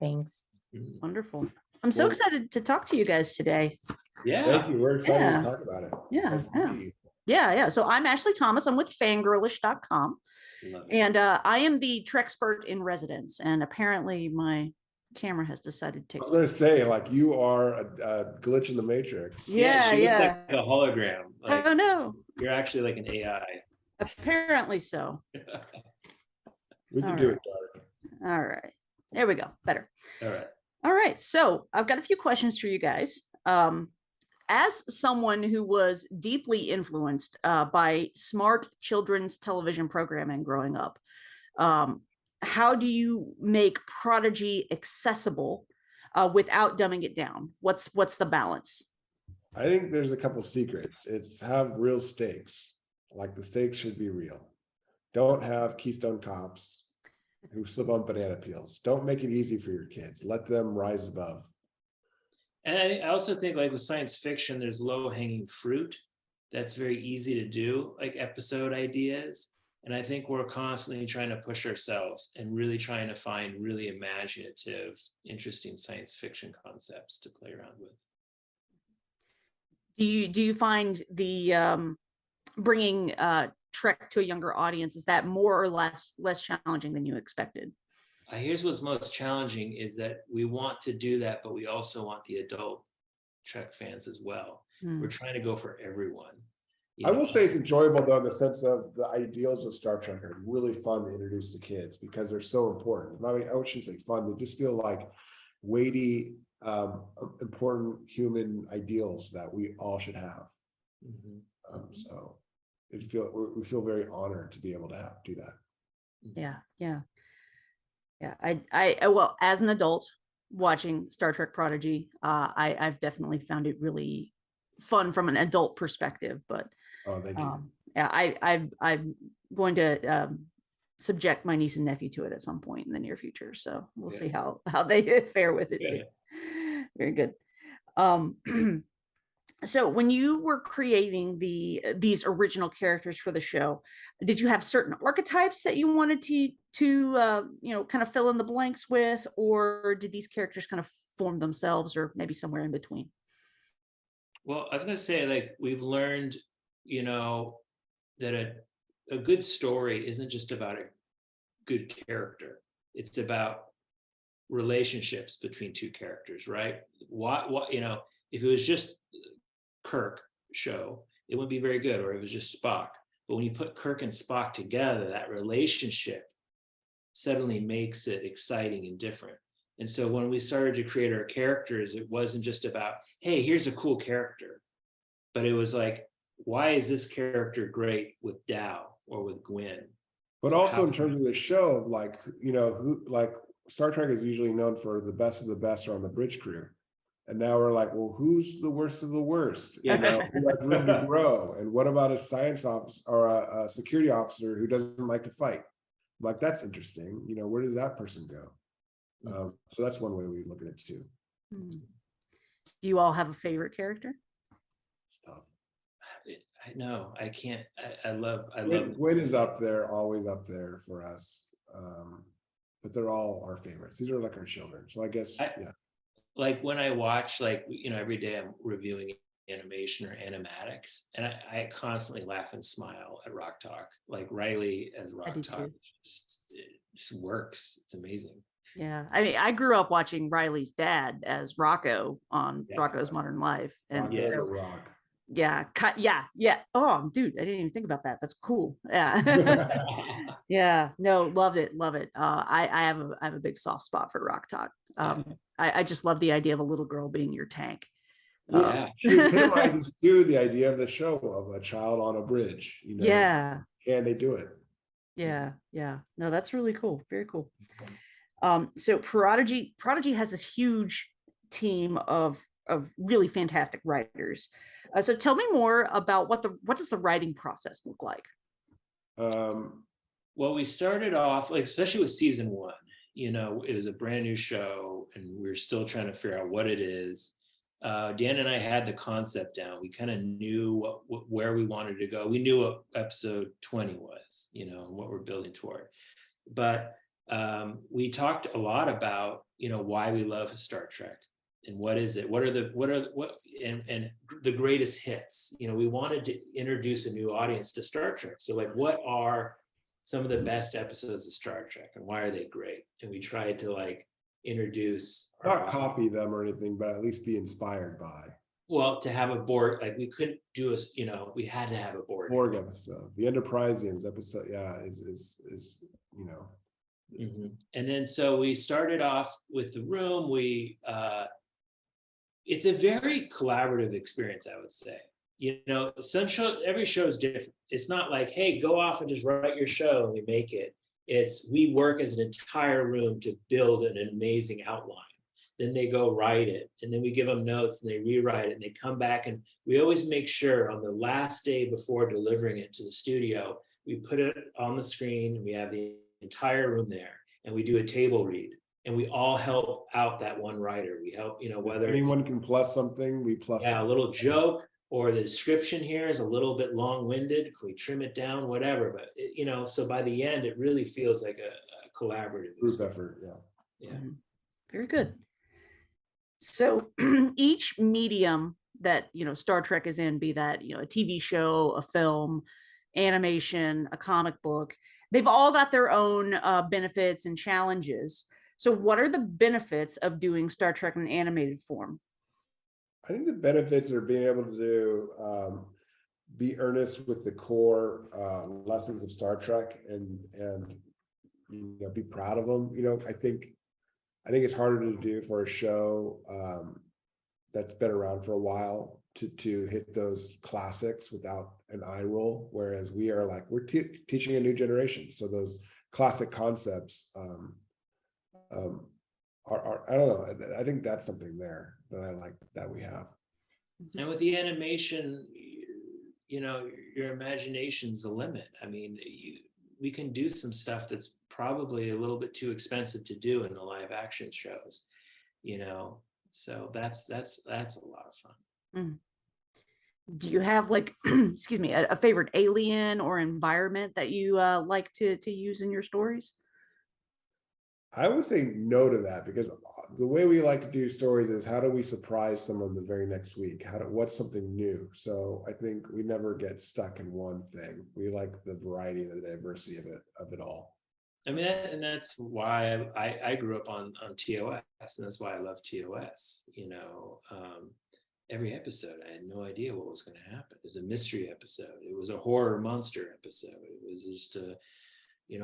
Thanks. Wonderful. I'm so excited to talk to you guys today. Yeah. Thank you. We're excited to talk about it. Yeah. So I'm Ashley Thomas. I'm with Fangirlish.com. And I am the Trek-spert in residence. And apparently my camera has decided to take. I was going to say, like, you are a glitch in the matrix. Yeah, she looks like a hologram. Like, oh no, you're actually like an AI. Apparently so. We can do it dark. All right, there we go. Better. All right. So I've got a few questions for you guys. As someone who was deeply influenced by smart children's television programming growing up, how do you make Prodigy accessible without dumbing it down? What's the balance? I think there's a couple secrets. It's have real stakes. Like, the stakes should be real. Don't have Keystone Cops who slip on banana peels. Don't make it easy for your kids. Let them rise above. And I also think, like, with science fiction, there's low-hanging fruit that's very easy to do, like episode ideas. And I think we're constantly trying to push ourselves and really trying to find really imaginative, interesting science fiction concepts to play around with. Do you find the bringing Trek to a younger audience, is that more or less challenging than you expected? Here's what's most challenging is that we want to do that, but we also want the adult Trek fans as well. We're trying to go for everyone. I will say it's enjoyable, though, in the sense of the ideals of Star Trek are really fun to introduce to kids because they're so important. I mean, I shouldn't say fun, they just feel like weighty, important human ideals that we all should have. So we feel very honored to be able to do that. Yeah. I well, as an adult watching Star Trek Prodigy, I've definitely found it really fun from an adult perspective, but I'm going to subject my niece and nephew to it at some point in the near future, so we'll see how they fare with it too. Very good. So when you were creating these original characters for the show, did you have certain archetypes that you wanted to kind of fill in the blanks with, or did these characters kind of form themselves, or maybe somewhere in between? Well, I was going to say, like, we've learned, that a good story isn't just about a good character. It's about relationships between two characters, right? If it was just Kirk show, it wouldn't be very good, or it was just Spock. But when you put Kirk and Spock together, that relationship suddenly makes it exciting and different. And so when we started to create our characters, it wasn't just about, hey, here's a cool character, but it was like, why is this character great with Dow or with Gwyn? But also in terms of the show, like, Star Trek is usually known for the best of the best are on the bridge crew. And now we're like, well, who's the worst of the worst? Who has room to grow? And what about a science officer or a security officer who doesn't like to fight? Like, that's interesting. Where does that person go? So that's one way we look at it too. Do you all have a favorite character? Stuff. No, I can't. I love. Gwyn is up there, always up there for us. But they're all our favorites. These are like our children. So I guess, Like when I watch, every day I'm reviewing animation or animatics, and I constantly laugh and smile at Rock Talk. Like Riley as Rock Talk just works. It's amazing. Yeah, I mean, I grew up watching Riley's dad as Rocco on Rocco's Modern Life, and Rock. Yeah. Oh, dude, I didn't even think about that. That's cool. Yeah. Yeah. No, loved it. I have a big soft spot for Rock Talk. I just love the idea of a little girl being your tank. She epitomizes too the idea of the show of a child on a bridge. Can they do it? Yeah. No, that's really cool. Very cool. So Prodigy has this huge team of really fantastic writers. So tell me more about what does the writing process look like? Well, we started off, especially with season 1, it was a brand new show and we're still trying to figure out what it is. Dan and I had the concept down. We kind of knew where we wanted to go. We knew what episode 20 was, and what we're building toward. But we talked a lot about, why we love Star Trek and what is it? What are and the greatest hits? We wanted to introduce a new audience to Star Trek. So like, what are some of the best episodes of Star Trek and why are they great? And we tried to like introduce, not copy them or anything, but at least be inspired by. Well, to have a board, like we couldn't do we had to have a board. Borg episode, the Enterpriseians episode, yeah, is Mm-hmm. And then so we started off with the room. It's a very collaborative experience, I would say. Every show is different. It's not like, hey, go off and just write your show and we make it. We work as an entire room to build an amazing outline. Then they go write it, and then we give them notes and they rewrite it and they come back, and we always make sure on the last day before delivering it to the studio, we put it on the screen and we have the entire room there and we do a table read and we all help out that one writer. We help, whether anyone can plus something, we plus a little joke, or the description here is a little bit long-winded, can we trim it down, whatever. But so by the end it really feels like a collaborative group effort. Yeah. Mm-hmm. Very good. So each medium that Star Trek is in, be that a TV show, a film, animation, a comic book, they've all got their own benefits and challenges. So what are the benefits of doing Star Trek in animated form? I think the benefits are being able to be earnest with the core lessons of Star Trek and be proud of them. I think it's harder to do for a show that's been around for a while to hit those classics without an eye roll, whereas we are like, we're teaching a new generation. So those classic concepts are I don't know. I think that's something there that I like that we have. And with the animation, your imagination's the limit. I mean, we can do some stuff that's probably a little bit too expensive to do in the live action shows, so that's a lot of fun. Mm. Do you have like, excuse me, a favorite alien or environment that you like to use in your stories? I would say no to that, because the way we like to do stories is, how do we surprise someone the very next week? What's something new? So I think we never get stuck in one thing. We like the variety and the diversity of it all. I mean, and that's why I grew up on TOS, and that's why I love TOS. Every episode, I had no idea what was going to happen. It was a mystery episode. It was a horror monster episode. It was just a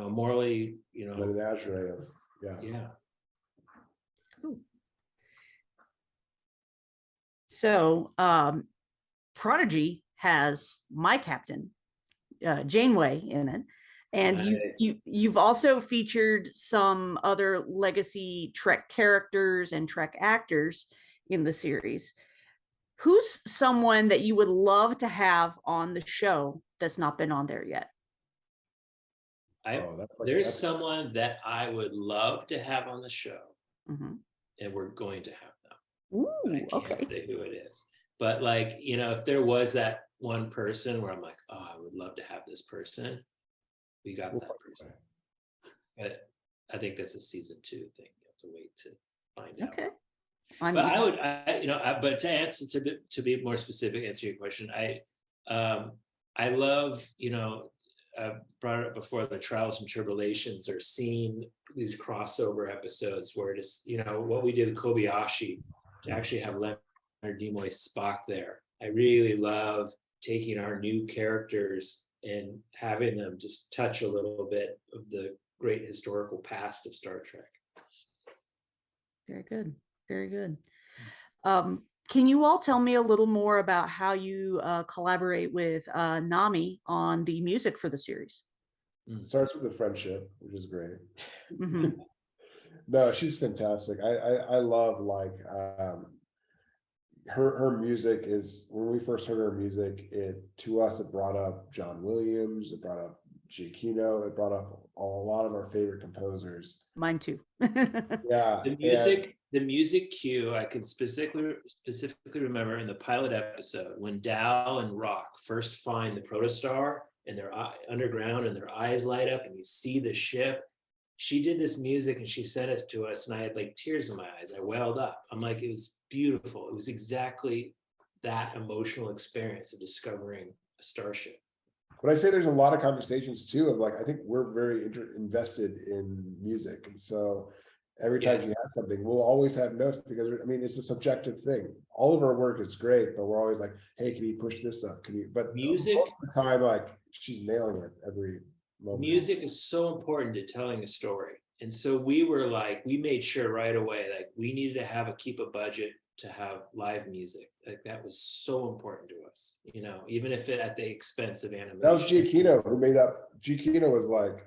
morally, the menagerie of. Yeah. Cool. So, Prodigy has my captain, Janeway, in it, and you've also featured some other legacy Trek characters and Trek actors in the series. Who's someone that you would love to have on the show that's not been on there yet? There's someone that I would love to have on the show, mm-hmm. and we're going to have them. Ooh, I can't say who it is, but if there was that one person where I'm like, oh, I would love to have this person, we got that person. But I think that's a season 2 thing. You have to wait to find out. Okay. But but to be more specific, answer your question, I love, I've brought it up before, the trials and tribulations, or seeing these crossover episodes where it is, what we did with Kobayashi, to actually have Leonard Nimoy Spock there. I really love taking our new characters and having them just touch a little bit of the great historical past of Star Trek. Very good. Very good. Can you all tell me a little more about how you collaborate with Nami on the music for the series? It starts with a friendship, which is great. Mm-hmm. No, she's fantastic. I love her music. Is when we first heard her music, it brought up John Williams, it brought up Giacchino, it brought up a lot of our favorite composers. Mine too. Yeah. The music cue, I can specifically remember in the pilot episode when Dal and Rock first find the Protostar and they're underground and their eyes light up and you see the ship. she did this music and she sent it to us, and I had like tears in my eyes. I welled up. I'm like, it was beautiful. It was exactly that emotional experience of discovering a starship. But I say there's a lot of conversations too of like, I think we're very invested in music. And so every time you have something, we'll always have notes because I mean, it's a subjective thing. All of our work is great, but we're always like, hey, can you push this up? Can you, but music, most of the time, like she's nailing it every moment. Music is so important to telling a story. And so we were like, we made sure right away, like we needed to keep a budget to have live music. Like that was so important to us, you know, even if it at the expense of animation. That was Giacchino who made up. Giacchino was like,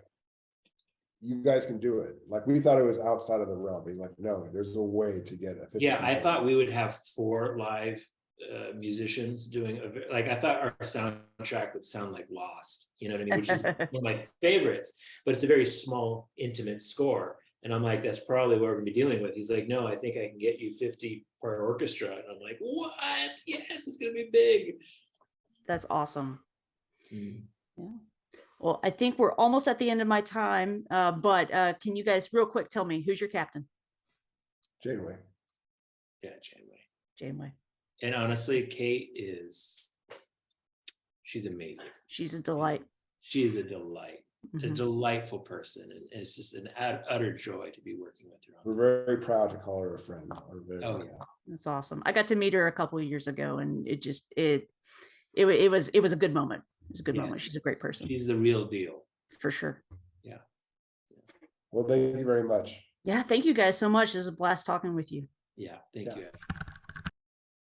you guys can do it. Like we thought it was outside of the realm. He's like, no, there's a way to get a 50%. Yeah, I thought we would have 4 live musicians doing like I thought our soundtrack would sound like Lost, you know what I mean, which is one of my favorites, but it's a very small, intimate score. And I'm like, that's probably what we're gonna be dealing with. He's like, no, I think I can get you 50-part orchestra. And I'm like, what? Yes, it's gonna be big. That's awesome. Yeah. Well, I think we're almost at the end of my time, but can you guys real quick tell me who's your captain? Janeway. Yeah, Janeway. Janeway. And honestly, Kate she's amazing. She's a delight. She is a delight, a delightful person. And it's just an utter joy to be working with her. We're very proud to call her a friend. Oh, yeah. That's awesome. I got to meet her a couple of years ago, and it was a good moment. It was a good moment. She's a great person. She's the real deal. For sure. Yeah. Well, thank you very much. Yeah, thank you guys so much. It was a blast talking with you. Yeah, thank you.